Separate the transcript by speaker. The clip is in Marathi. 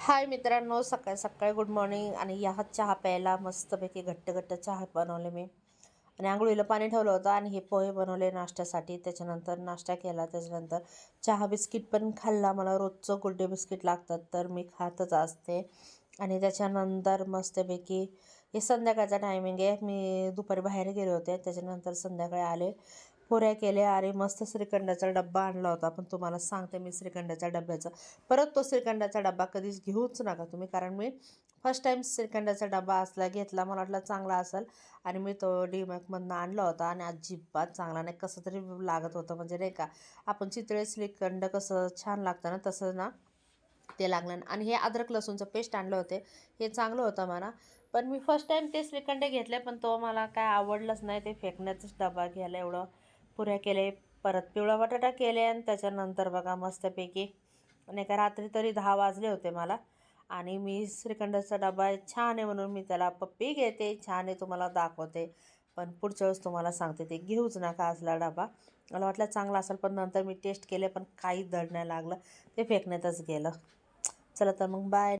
Speaker 1: हाय मित्रांनो, सकाळ सकाळी गुड मॉर्निंग. आणि ह्या चहा प्यायला मस्तपैकी घट्ट घट्ट चहा बनवले मी. आणि आंघोळीला पाणी ठेवलं होतं आणि हे पोहे बनवले नाश्त्यासाठी. त्याच्यानंतर नाश्ता केला, त्याच्यानंतर चहा बिस्किट पण खाल्ला. मला रोजचं गुड डे बिस्किट लागतात तर मी खातच असते. आणि त्याच्यानंतर मस्तपैकी हे संध्याकाळचा टायमिंग आहे. मी दुपारी बाहेर गेले होते, त्याच्यानंतर संध्याकाळी आले, पुऱ्या केल्या आणि मस्त श्रीखंडाचा डब्बा आणला होता. पण तुम्हाला सांगते मी श्रीखंडाच्या डब्याचं, परत तो श्रीखंडाचा डब्बा कधीच घेऊच नका तुम्ही, कारण मी फर्स्ट टाईम श्रीखंडाचा डब्बा असला घेतला, मला वाटला चांगला असेल आणि मी तो डीमार्टमधनं आणला होता आणि अजिबात चांगला नाही, कसं तरी लागत होतं. म्हणजे नाही का, आपण चितळे श्रीखंड कसं छान लागतं ना, तसं ना ते लागलं. आणि हे अद्रक लसूणचं पेस्ट आणलं होते, हे चांगलं होतं मला. पण मी फर्स्ट टाईम ते श्रीखंड घेतले, पण तो मला काय आवडलंच नाही. ते फेकण्याचाच डबा घ्यायला एवढं पुऱ्या केले, परत पिवळा बटाटा केले. आणि त्याच्यानंतर बघा मस्तपैकी नाही का, रात्री तरी 10 वाजले होते मला. आणि मी श्रीखंडाचा डबा छान आहे म्हणून मी त्याला पप्पी घेते, छान आहे तुम्हाला दाखवते. पण पुढच्या वेळेस तुम्हाला सांगते ते घेऊच नका असला डबा. मला वाटलं चांगला असेल, पण नंतर मी टेस्ट केले पण काही धड नाही लागलं, ते फेकण्यातच गेलं. चला तर मग बाय.